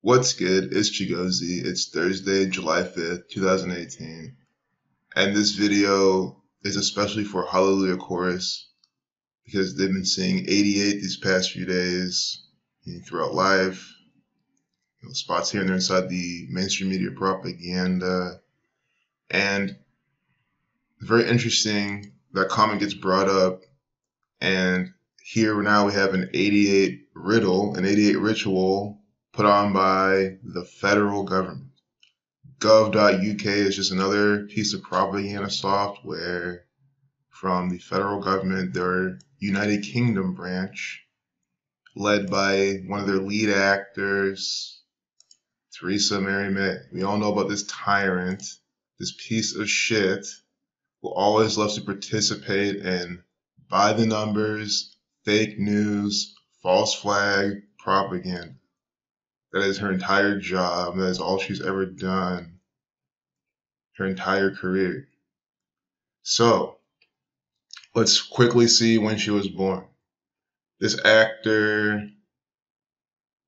What's good? It's Chigozy. It's Thursday, July 5th, 2018. And this video is especially for Hallelujah Chorus because they've been singing 88 these past few days throughout live, spots here and there inside the mainstream media propaganda. And very interesting that comment gets brought up. And here now we have an 88 riddle, an 88 ritual put on by the federal government. Gov.uk is just another piece of propaganda software from the federal government, their United Kingdom branch, led by one of their lead actors, Theresa May. We all know about this tyrant, this piece of shit, who always loves to participate in by the numbers, fake news, false flag propaganda. That is her entire job. That is all she's ever done her entire career. So, let's quickly see when she was born. This actor,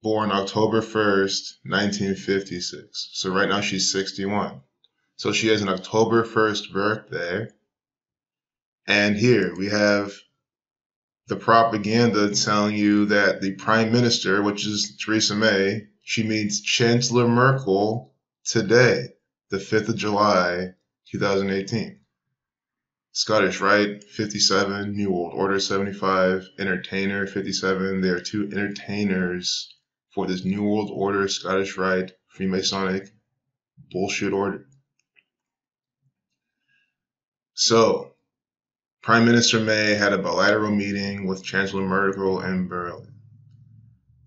born October 1st, 1956. So right now she's 61. So she has an October 1st birthday. And here we have the propaganda telling you that the Prime Minister, which is Theresa May, she meets Chancellor Merkel today, the 5th of July, 2018. Scottish Rite, 57, New World Order, 75, Entertainer, 57. They are two entertainers for this New World Order, Scottish Rite, Freemasonic bullshit order. So, Prime Minister May had a bilateral meeting with Chancellor Merkel in Berlin.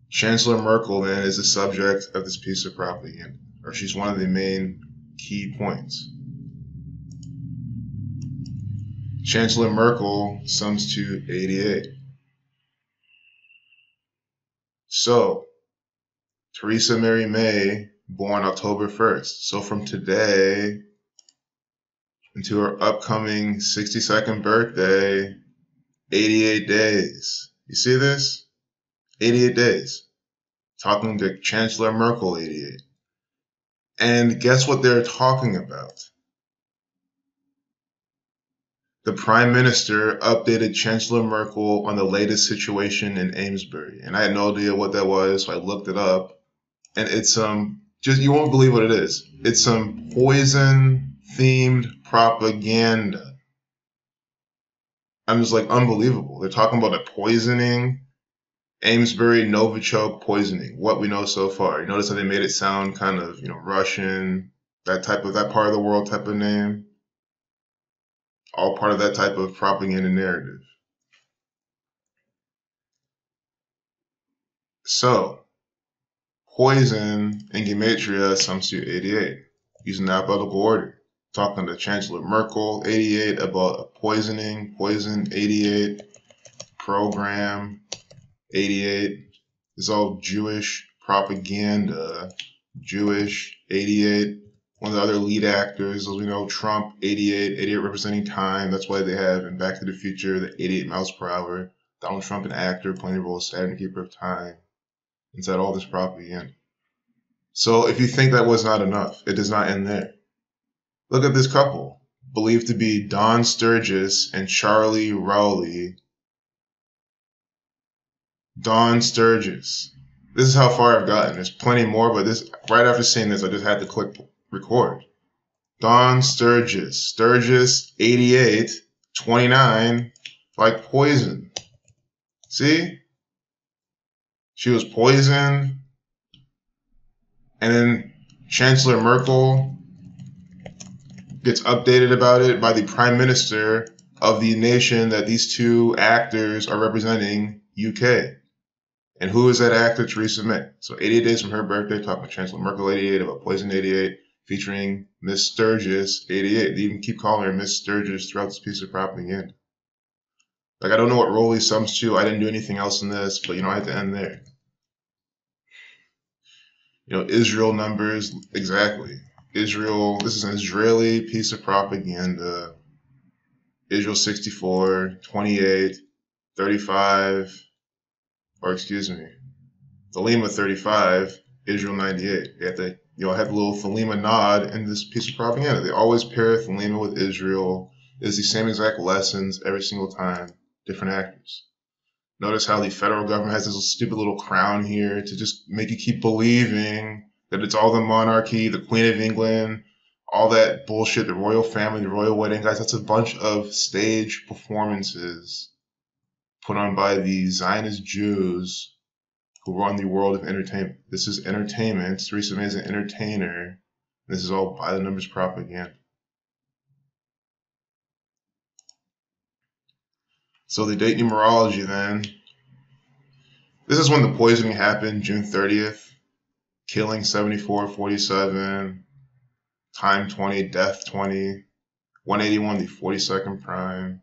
Chancellor Merkel, then, is the subject of this piece of propaganda, or she's one of the main key points. Chancellor Merkel sums to 88. So, Theresa Mary May, born October 1st. So from today into her upcoming 62nd birthday, 88 days. You see this? 88 days. Talking to Chancellor Merkel, 88. And guess what they're talking about? The Prime Minister updated Chancellor Merkel on the latest situation in Amesbury. And I had no idea what that was, so I looked it up. And it's just, you won't believe what it is. It's some poison-themed propaganda. I'm just like, unbelievable. They're talking about a poisoning. Amesbury Novichok poisoning, what we know so far. You notice how they made it sound kind of, Russian, that part of the world type of name. All part of that type of propaganda narrative. So, poison in Gematria sums to 88, using the alphabetical order. Talking to Chancellor Merkel, 88, about a poison, 88, program, 88. It's all Jewish propaganda. Jewish, 88. One of the other lead actors, as we know, Trump, 88 representing time. That's why they have in Back to the Future the 88 miles per hour. Donald Trump, an actor, playing the role of Saturn, Keeper of Time. Inside all this propaganda. So if you think that was not enough, it does not end there. Look at this couple, believed to be Don Sturgis and Charlie Rowley. Don Sturgis. This is how far I've gotten. There's plenty more, but right after seeing this, I just had to click record. Don Sturgis. Sturgis, 88, 29, like poison. See? She was poisoned. And then Chancellor Merkel gets updated about it by the Prime Minister of the nation that these two actors are representing, UK. And who is that actor? Theresa May. So 88 days from her birthday, talking to Chancellor Merkel, 88, about Poison, 88, featuring Miss Sturgis, 88. They even keep calling her Miss Sturgis throughout this piece of propaganda. Like, I don't know what Rowley sums to. I didn't do anything else in this, but, I had to end there. Israel numbers, exactly. Israel, this is an Israeli piece of propaganda. Israel 64, 28, 35, or excuse me, the Lima 35, Israel 98. They have to, have a little Thelema nod in this piece of propaganda. They always pair Thelema with Israel. It's the same exact lessons every single time, different actors. Notice how the federal government has this stupid little crown here to just make you keep believing that it's all the monarchy, the Queen of England, all that bullshit, the royal family, the royal wedding. Guys, that's a bunch of stage performances put on by the Zionist Jews who run the world of entertainment. This is entertainment. Theresa May is an entertainer. This is all by the numbers propaganda. So the date numerology then. This is when the poisoning happened, June 30th. Killing 74, 47. Time 20, death 20. 181, the 42nd prime.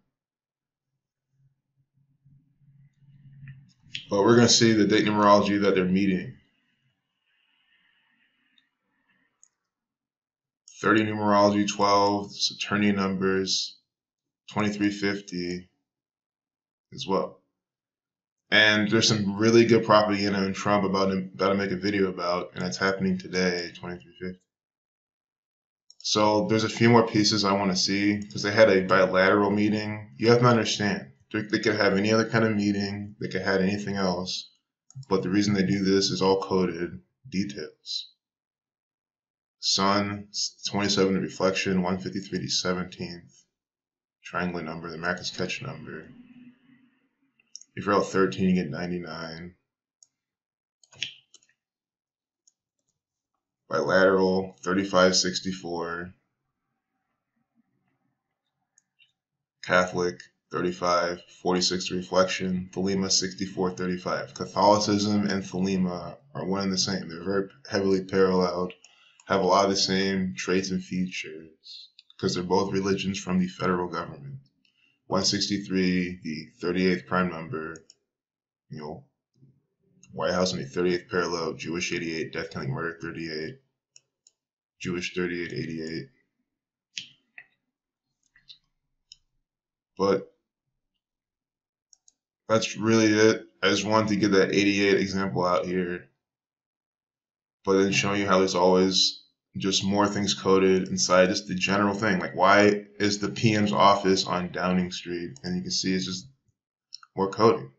But we're going to see the date numerology that they're meeting. 30 numerology, 12, Saturnian numbers, 2350 as well. And there's some really good propaganda in Trump about to make a video about, and it's happening today, 2350. So there's a few more pieces I want to see because they had a bilateral meeting. You have to understand, they could have any other kind of meeting. They could have anything else. But the reason they do this is all coded details. Sun, 27 reflection, 153 to 17th. Triangular number, the Marcus catch number. If you're out 13, you get 99. Bilateral, 3564. Catholic, 35, 46 reflection. Thelema, 6435. Catholicism and Thelema are one and the same. They're very heavily paralleled, have a lot of the same traits and features because they're both religions from the federal government. 163, the 38th prime number, White House in the 38th parallel, Jewish 88, death, killing, murder 38, Jewish 38, 88. But that's really it. I just wanted to get that 88 example out here, but then showing you how there's always just more things coded inside just the general thing. Like, why is the PM's office on Downing Street? And you can see it's just more coding.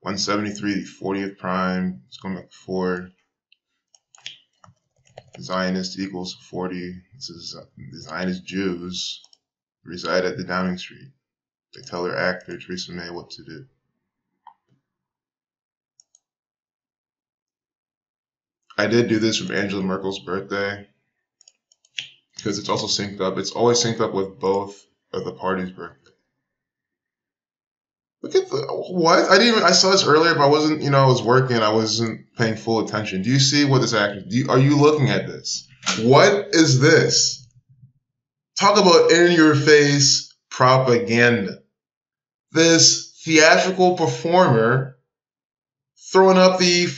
173, the 40th prime. It's going back to 4. Zionist equals 40. This is the Zionist Jews reside at the Downing Street. They tell their actor, Theresa May, what to do. I did do this from Angela Merkel's birthday because it's also synced up. It's always synced up with both of the parties' birthday. Look at what? I saw this earlier, but I wasn't, I was working. I wasn't paying full attention. Do you see what this actor, are you looking at this? What is this? Talk about in-your-face propaganda. This theatrical performer throwing up the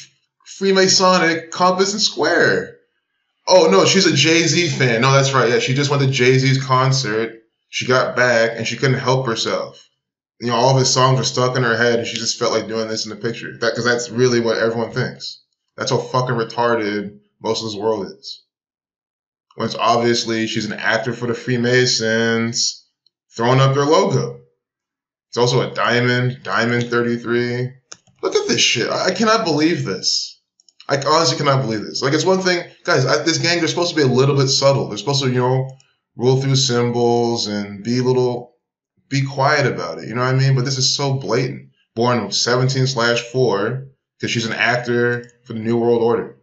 Freemasonic compass and square. Oh, no, she's a Jay-Z fan. No, that's right. Yeah, she just went to Jay-Z's concert. She got back, and she couldn't help herself. All of his songs were stuck in her head, and she just felt like doing this in the picture. Because that's really what everyone thinks. That's how fucking retarded most of this world is. When it's obviously she's an actor for the Freemasons, throwing up their logo. It's also a diamond 33. Look at this shit. I cannot believe this. I honestly cannot believe this. Like, it's one thing, guys, this gang, they're supposed to be a little bit subtle. They're supposed to, roll through symbols and be quiet about it. You know what I mean? But this is so blatant. Born 17/4, because she's an actor for the New World Order.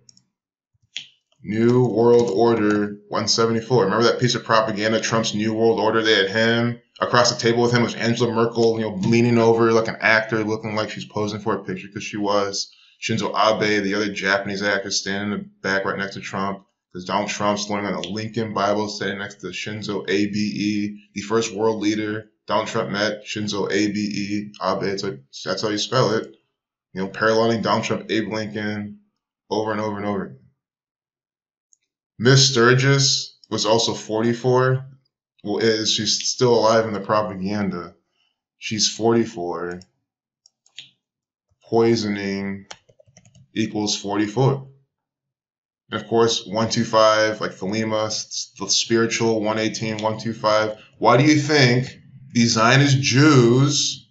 New World Order 174. Remember that piece of propaganda, Trump's New World Order? They had him. Across the table with him was Angela Merkel, leaning over like an actor, looking like she's posing for a picture because she was. Shinzo Abe, the other Japanese actor, standing in the back right next to Trump. Because Donald Trump's learning on a Lincoln Bible, standing next to Shinzo Abe, the first world leader. Donald Trump met Shinzo Abe. That's how you spell it. Paralleling Donald Trump, Abe Lincoln, over and over and over again. Miss Sturgis was also 44. Well, she's still alive in the propaganda. She's 44. Poisoning equals 44. And of course, 125, like Thelema, the spiritual 118, 125. Why do you think the Zionist Jews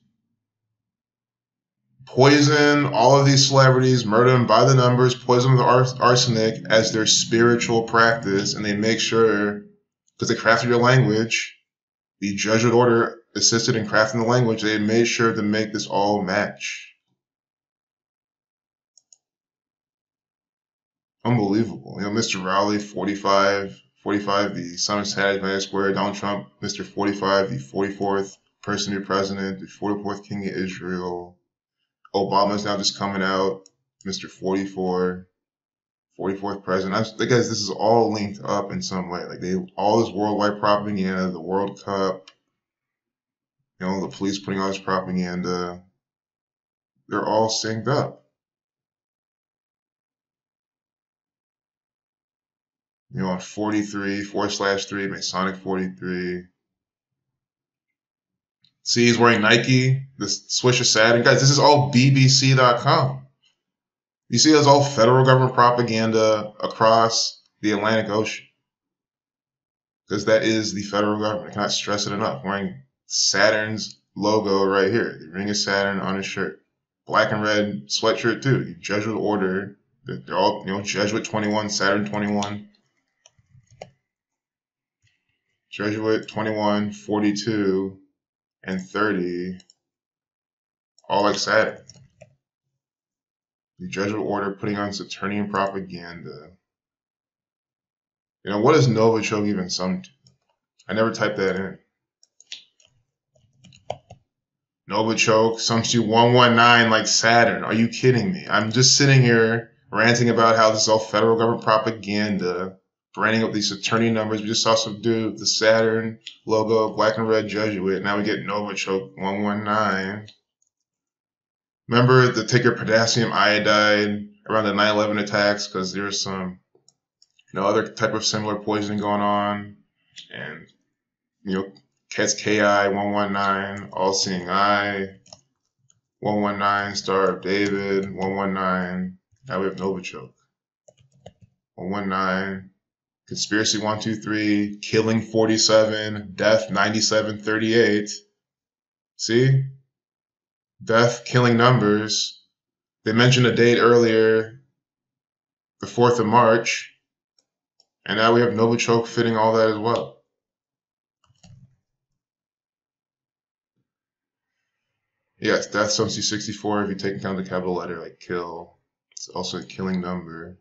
poison all of these celebrities, murder them by the numbers, poison them with arsenic as their spiritual practice, and they make sure, because they crafted your language, the Jesuit order assisted in crafting the language, they made sure to make this all match. Unbelievable. Mr. Rowley, 45, the son of Saturday Square, Donald Trump, Mr. 45, the 44th person to be president, the 44th king of Israel. Obama's now just coming out, Mr. 44, 44th president. I guess this is all linked up in some way. Like all this worldwide propaganda, the World Cup, the police putting all this propaganda, they're all synced up. On 43, 4/3, Masonic 43. See, he's wearing Nike, the swish of Saturn. Guys, this is all BBC.com. You see, it's all federal government propaganda across the Atlantic Ocean. Because that is the federal government. I cannot stress it enough. Wearing Saturn's logo right here. The ring of Saturn on his shirt. Black and red sweatshirt too. The Jesuit order. They're all, Jesuit 21, Saturn 21. Jesuit 21, 42, and 30. All like Saturn. The Jesuit order putting on Saturnian propaganda. What is Novichok even summed to? I never typed that in. Novichok sums to 119 like Saturn. Are you kidding me? I'm just sitting here ranting about how this is all federal government propaganda, branding up these Saturnian numbers. We just saw some dude with the Saturn logo, black and red Jesuit. Now we get Novichok 119. Remember to take your potassium iodide around the 9/11 attacks because there was some other type of similar poisoning going on. And, Cat's KI 119, All Seeing Eye 119, Star of David 119. Now we have Novichok 119, Conspiracy 123, Killing 47, Death 9738. See? Death, killing numbers. They mentioned a date earlier, the 4th of March. And now we have Novichok fitting all that as well. Yes, death sums to 64 if you take into account the capital letter like kill. It's also a killing number.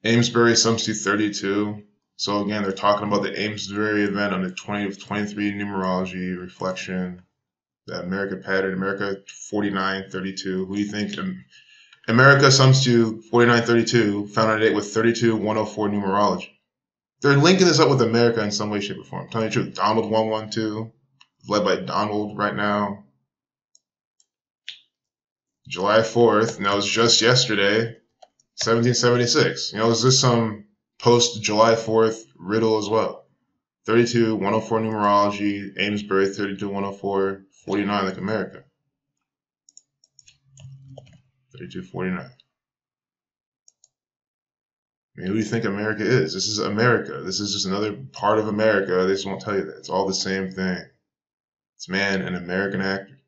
Amesbury sums to 32. So again, they're talking about the Amesbury event on the 2023 numerology reflection. The America pattern, America 4932. Who do you think? America sums to 4932, found on a date with 32104 numerology. They're linking this up with America in some way, shape, or form. I'm telling you the truth. Donald 112, led by Donald right now. July 4th, and that was just yesterday, 1776. Is this some post-July 4th riddle as well? 32104 numerology, Amesbury 32104, 49 like America. 3249. Who do you think America is? This is America. This is just another part of America. They just won't tell you that. It's all the same thing. It's man, an American actor.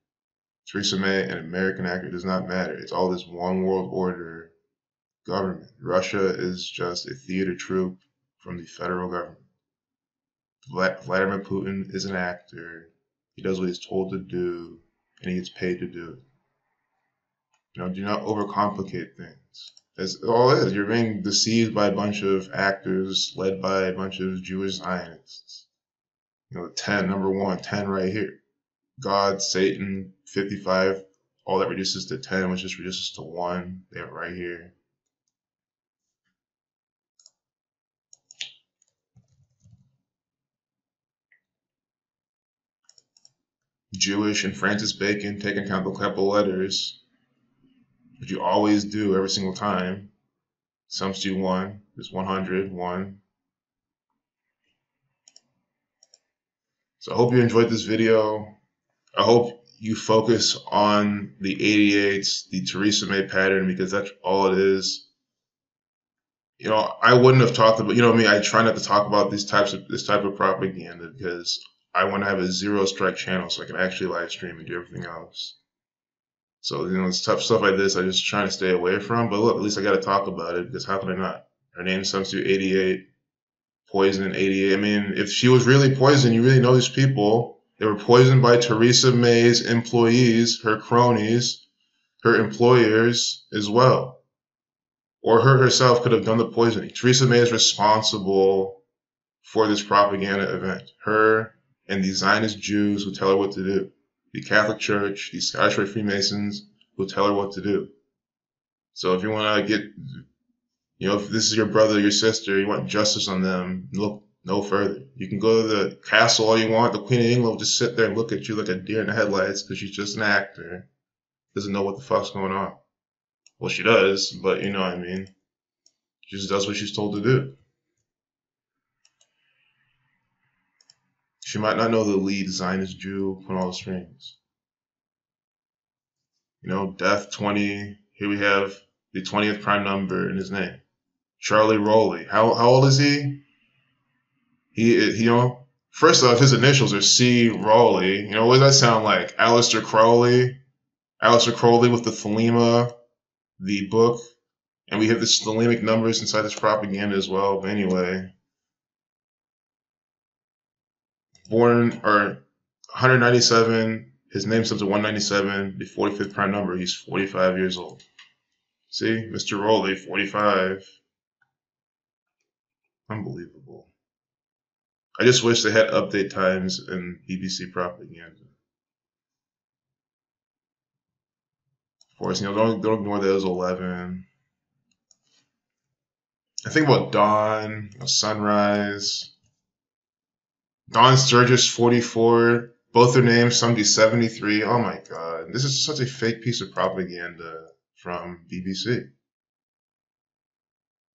Theresa May, an American actor. It does not matter. It's all this one world order government. Russia is just a theater troupe from the federal government. Vladimir Putin is an actor. He does what he's told to do, and he gets paid to do it. Do not overcomplicate things. That's all it is. You're being deceived by a bunch of actors led by a bunch of Jewish Zionists. 10, number 1, 10 right here. God, Satan, 55, all that reduces to 10, which just reduces to 1. They have it right here. Jewish and Francis Bacon, take into account the capital letters, which you always do every single time. Sums to 1, is 100, 1. So I hope you enjoyed this video. I hope you focus on the 88s, the Theresa May pattern, because that's all it is. You know, I wouldn't have talked about, you know what I mean? I try not to talk about this type of propaganda because I want to have a zero strike channel so I can actually live stream and do everything else. So, you know, it's tough stuff like this I just trying to stay away from. But look, at least I got to talk about it because how can I not? Her name substitute 88, poison 88. I mean, if she was really poisoned, you really know these people. They were poisoned by Theresa May's employees, her cronies, her employers as well. Or her herself could have done the poisoning. Theresa May is responsible for this propaganda event. Her and the Zionist Jews who tell her what to do. The Catholic Church, the Scottish Rite Freemasons who tell her what to do. So if you want to get, you know, if this is your brother, your sister, you want justice on them, look no further. You can go to the castle all you want. The Queen of England will just sit there and look at you like a deer in the headlights because she's just an actor. Doesn't know what the fuck's going on. Well, she does, but you know what I mean. She just does what she's told to do. She might not know the lead Zionist Jew put all the strings. You know, Death 20. Here we have the 20th prime number in his name. Charlie Rowley. How old is he? You know, first off, his initials are C. Rowley. You know, what does that sound like? Aleister Crowley? Aleister Crowley with the Thelema, the book. And we have the Thelemic numbers inside this propaganda as well. But anyway, born, or 197, his name starts at 197, the 45th prime number, he's 45 years old. See, Mr. Rowley, 45. Unbelievable. I just wish they had update times in BBC propaganda. Of course, you know, don't ignore those 11. I think about Dawn, Sunrise. Dawn Sturgis, 44. Both their names, somebody 73. Oh my god. This is such a fake piece of propaganda from BBC.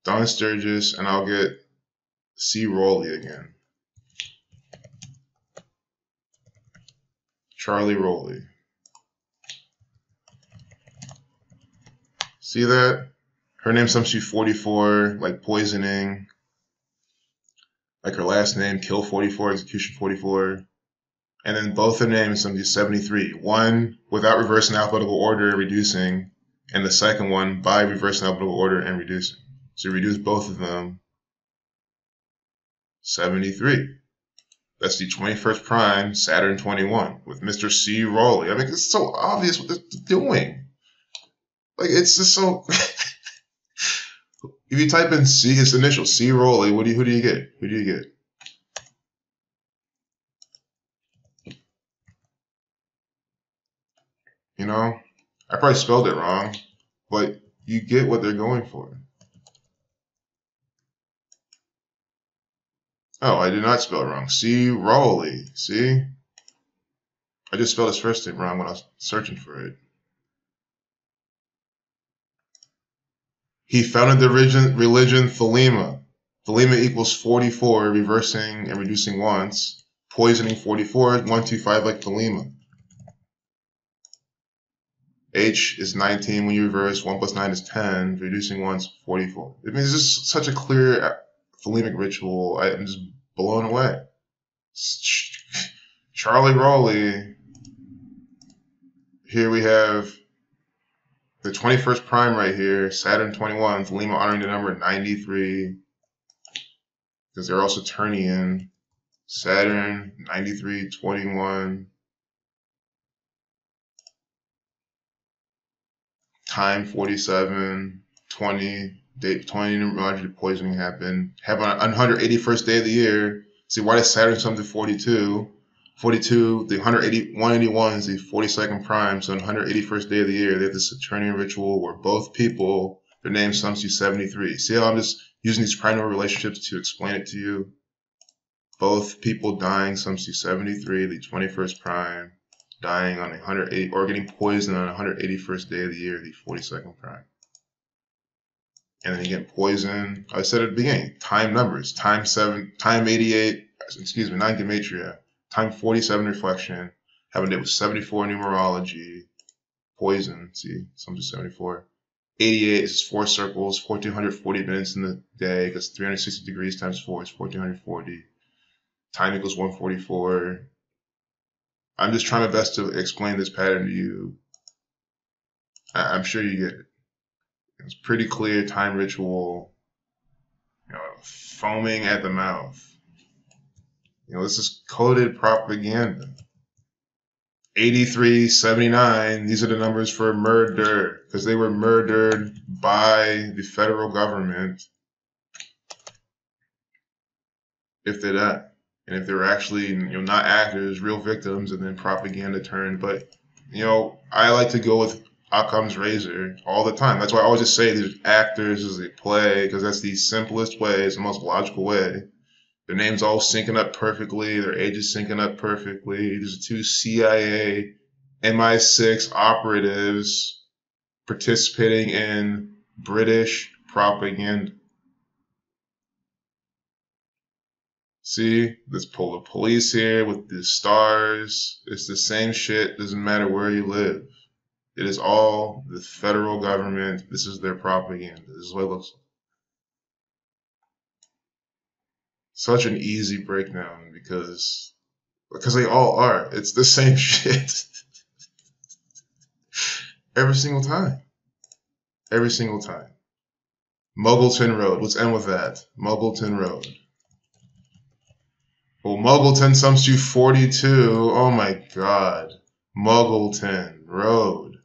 Dawn Sturgis, and I'll get C. Rowley again. Charlie Rowley. See that? Her name substitute 44, like poisoning. Like her last name, kill 44, execution 44. And then both their names substitute 73. One without reversing alphabetical order and reducing, and the second one by reversing alphabetical order and reducing. So you reduce both of them. 73. That's the 21st prime, Saturn 21, with Mr. C. Rowley. I mean, it's so obvious what they're doing. Like, it's just so... If you type in C, his initial, C. Rowley, who do you get? Who do you get? You know, I probably spelled it wrong, but you get what they're going for. Oh, I did not spell it wrong. C. Rowley. See? I just spelled his first name wrong when I was searching for it. He founded the religion Thelema. Thelema equals 44, reversing and reducing once. Poisoning 44, 125 like Thelema. H is 19 when you reverse, 1 plus 9 is 10, reducing once, 44. I mean, it's just such a clear Thelemic ritual. I'm just blown away. Charlie Rowley. Here we have the 21st prime right here, Saturn 21, Thelema honoring the number 93, because they're all Saturnian. Saturn, 93, 21. Time 47, 20, date 20, numerology poisoning happened. Happened on 181st day of the year. See, why does Saturn come to 42? 42, the 181 is the 42nd prime, so on 181st day of the year, they have the Saturnian ritual where both people, their name sums to 73. See how I'm just using these primary relationships to explain it to you? Both people dying sums to 73, the 21st prime, dying on 180, or getting poisoned on 181st day of the year, the 42nd prime. And then you get poisoned. I said at the beginning, time numbers, time 7, time 88, excuse me, 9 gematria, time 47 reflection, Having it with 74 numerology. Poison, see, some to 74. 88 is 4 circles, 1440 minutes in the day, because 360 degrees times 4 is 1440. Time equals 144. I'm just trying my best to explain this pattern to you. I'm sure you get it. It's pretty clear time ritual, foaming at the mouth. This is coded propaganda. 8379, these are the numbers for murder, because they were murdered by the federal government if they're that. And if they were actually, not actors, real victims, and then propaganda turned. But, I like to go with Occam's razor all the time. That's why I always just say these actors as they play, because that's the simplest way, it's the most logical way. Their names all syncing up perfectly. Their ages syncing up perfectly. There's 2 CIA MI6 operatives participating in British propaganda. See, let's pull the police here with the stars. It's the same shit. Doesn't matter where you live. It is all the federal government. This is their propaganda. This is what it looks like. Such an easy breakdown because they all are. It's the same shit. Every single time. Every single time. Muggleton Road. Let's end with that. Muggleton Road. Well, Muggleton sums to 42. Oh my god. Muggleton Road.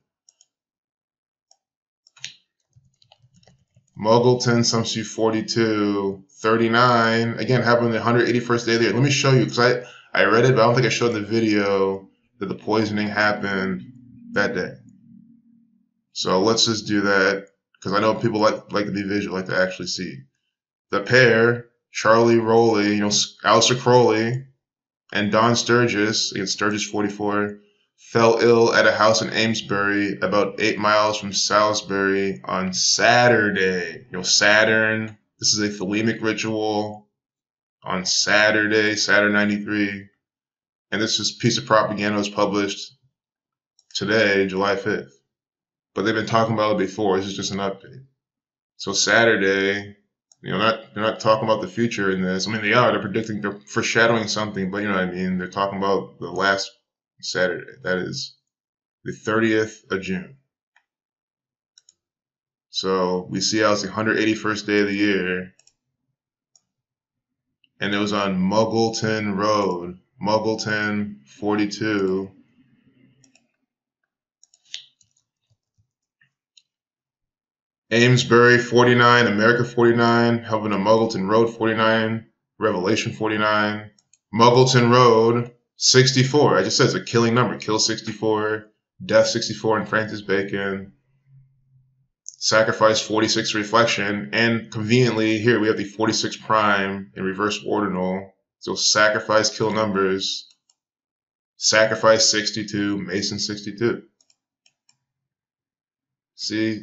Muggleton sums to 42. 39. Again, happened the 181st day of the year. Let me show you, because I read it, but I don't think I showed in the video that the poisoning happened that day. So let's just do that, because I know people like to be visual, like to actually see. The pair, Charlie Rowley, Aleister Crowley, and Don Sturgis, again Sturgis 44, fell ill at a house in Amesbury, about 8 miles from Salisbury, on Saturday. Saturn. This is a thelemic ritual on Saturday, Saturn 93. And this piece of propaganda was published today, July 5th. But they've been talking about it before. This is just an update. So Saturday, they're not talking about the future in this. I mean, they are. They're foreshadowing something, but you know what I mean? They're talking about the last Saturday. That is the 30th of June. So we see how it's the 181st day of the year. And it was on Muggleton Road. Muggleton 42. Amesbury 49. America 49. Helping a Muggleton Road 49. Revelation 49. Muggleton Road 64. I just said it's a killing number. Kill 64. Death 64 in Francis Bacon. Sacrifice 46 reflection, and conveniently here we have the 46 prime in reverse ordinal. So sacrifice kill numbers. Sacrifice 62, Mason 62. See?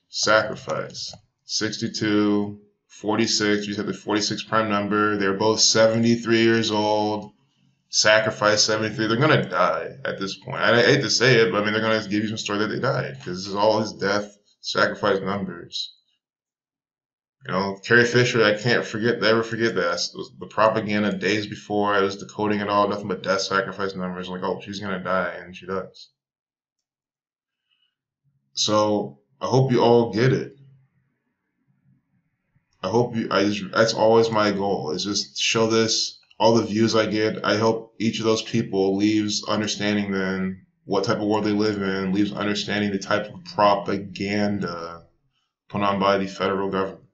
Sacrifice 62, 46. We have the 46 prime number. They're both 73 years old. Sacrifice 73. They're gonna die at this point. I hate to say it, but I mean they're gonna give you some story that they died, because this is all his death. Sacrifice numbers. Carrie Fisher, I can't ever forget that. It was the propaganda days before. I was decoding it all, nothing but death, sacrifice numbers. I'm like, oh, she's going to die, and she does. So I hope you all get it. That's always my goal, is just show this, all the views I get. I hope each of those people leaves understanding then what type of world they live in, leaves understanding the type of propaganda put on by the federal government.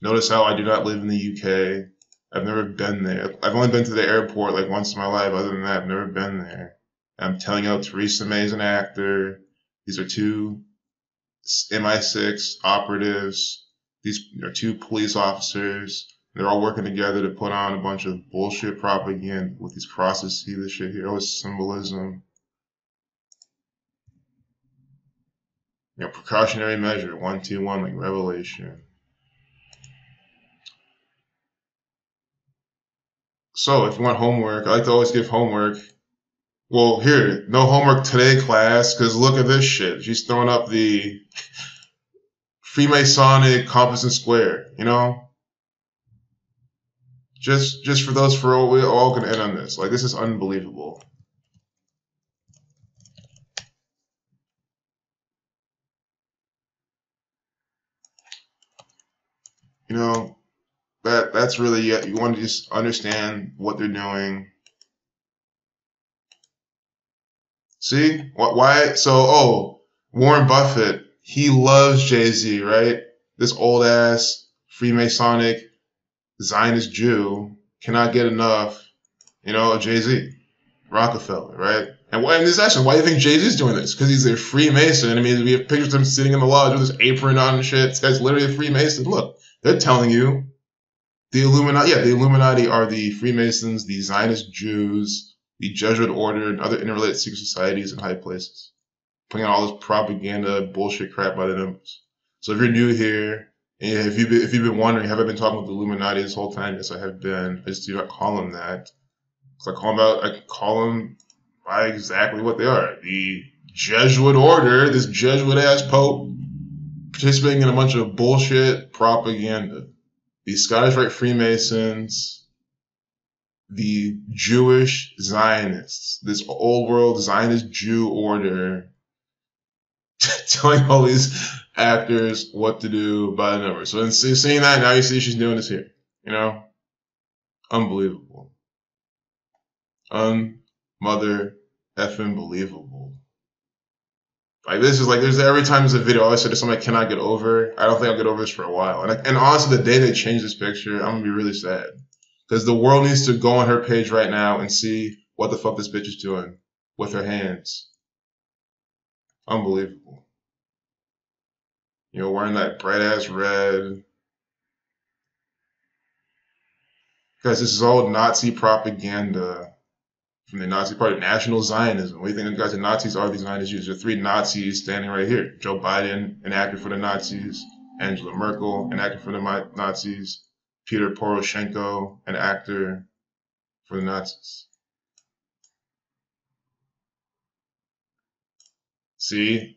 Notice how I do not live in the UK. I've never been there. I've only been to the airport like once in my life. Other than that, I've never been there. I'm telling you, Theresa May is an actor. These are 2 MI6 operatives. These are 2 police officers. They're all working together to put on a bunch of bullshit propaganda with these crosses. See this shit here? Oh, it's symbolism. Precautionary measure, 121, like Revelation. So if you want homework, I like to always give homework. Well, here, no homework today, class, because look at this shit. She's throwing up the Freemasonic compass and square, you know? Just for those, for all, we're all gonna end on this. Like, this is unbelievable. You know, that's really, you want to just understand what they're doing. See? Why? So, Warren Buffett, he loves Jay-Z, right? This old ass Freemasonic Zionist Jew cannot get enough, of Jay-Z. Rockefeller, right? And this actually, why do you think Jay-Z's doing this? Because he's a Freemason. I mean, we have pictures of him sitting in the lodge with his apron on and shit. This guy's literally a Freemason. Look, they're telling you the Illuminati, the Illuminati are the Freemasons, the Zionist Jews, the Jesuit order, and other interrelated secret societies in high places. Putting out all this propaganda, bullshit crap by the numbers. So if you're new here, and if you've been wondering, have I been talking with the Illuminati this whole time? Yes, I have been. I just do not call them that. So I call them by exactly what they are. The Jesuit order, this Jesuit-ass Pope, participating in a bunch of bullshit propaganda. The Scottish Rite Freemasons, the Jewish Zionists, this old world Zionist Jew order, telling all these actors what to do by the numbers. So seeing that, now you see she's doing this here. Unbelievable. Unmother effing believable. Like, this is like, there's every time there's a video, I always say there's something I cannot get over. I don't think I'll get over this for a while. And honestly, the day they change this picture, I'm gonna be really sad. Because the world needs to go on her page right now and see what the fuck this bitch is doing with her hands. Unbelievable. Wearing that bright ass red. Guys, this is all Nazi propaganda from the Nazi Party, National Zionism. What do you think the guys, the Nazis are these Zionist Jews? There are three Nazis standing right here. Joe Biden, an actor for the Nazis. Angela Merkel, an actor for the Nazis. Peter Poroshenko, an actor for the Nazis. See?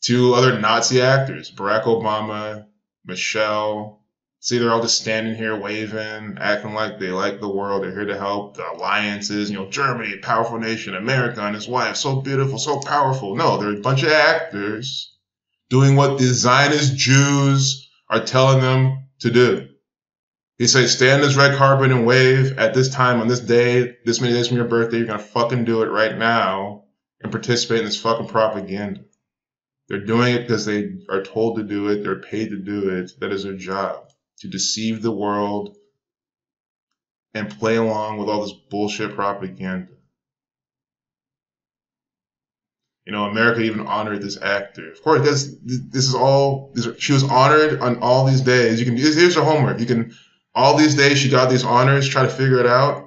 Two other Nazi actors, Barack Obama, Michelle. See, they're all just standing here waving, acting like they like the world. They're here to help the alliances. Germany, a powerful nation, America and his wife, so beautiful, so powerful. No, they're a bunch of actors doing what the Zionist Jews are telling them to do. He says, stay on this red carpet and wave at this time on this day, this many days from your birthday. You're going to fucking do it right now and participate in this fucking propaganda. They're doing it because they are told to do it. They're paid to do it. That is their job, to deceive the world and play along with all this bullshit propaganda. America even honored this actor. Of course, she was honored on all these days. Here's your homework. All these days she got these honors, try to figure it out.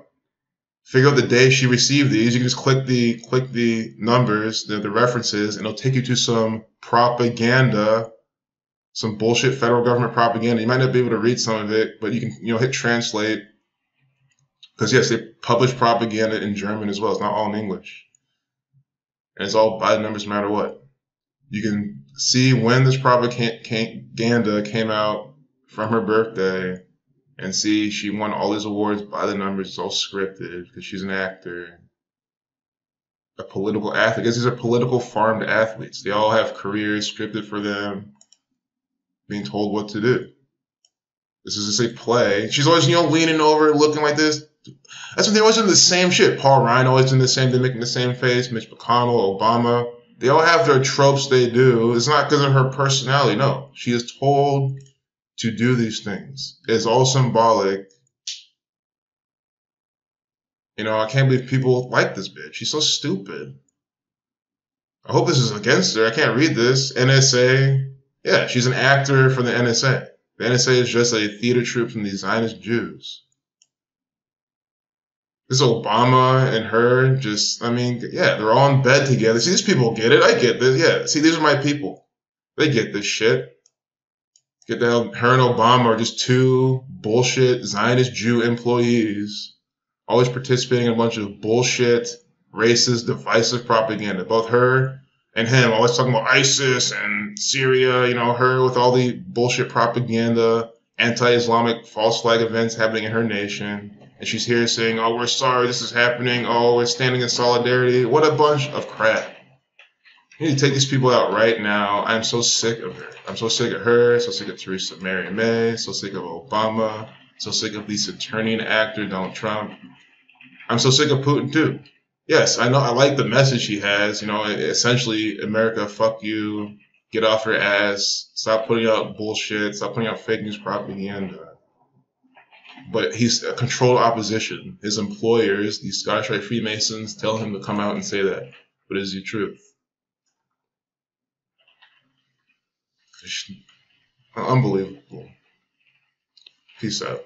Figure out the day she received these. You can just click the numbers, the references, and it'll take you to some propaganda, some bullshit federal government propaganda. You might not be able to read some of it, but you can, hit translate. Because yes, they publish propaganda in German as well. It's not all in English. And it's all by the numbers no matter what. You can see when this propaganda came out from her birthday. And see, she won all these awards by the numbers. It's all scripted because she's an actor, a political athlete. Because these are political farmed athletes. They all have careers scripted for them, being told what to do. This is just a play. She's always, leaning over, looking like this. That's when they're always doing the same shit. Paul Ryan always doing the same. They're making the same face. Mitch McConnell, Obama. They all have their tropes they do. It's not because of her personality. No, she is told to do these things. It's all symbolic. I can't believe people like this bitch. She's so stupid. I hope this is against her. I can't read this. NSA. Yeah, she's an actor for the NSA. The NSA is just a theater troupe from the Zionist Jews. This Obama and her they're all in bed together. See, these people get it. I get this. Yeah, see, these are my people. They get this shit. Get the hell, her and Obama are just two bullshit Zionist Jew employees, always participating in a bunch of bullshit racist, divisive propaganda. Both her and him always talking about ISIS and Syria, her with all the bullshit propaganda, anti-Islamic false flag events happening in her nation. And she's here saying, oh, we're sorry this is happening. Oh, we're standing in solidarity. What a bunch of crap. You need to take these people out right now. I'm so sick of her. I'm so sick of her, so sick of Theresa May, so sick of Obama, so sick of the Saturnian actor Donald Trump. I'm so sick of Putin too. Yes, I know. I like the message he has. Essentially, America, fuck you, get off your ass, stop putting out bullshit, stop putting out fake news propaganda. But he's a controlled opposition. His employers, the Scottish Rite Freemasons, tell him to come out and say that. But it is the truth. Unbelievable. Peace out.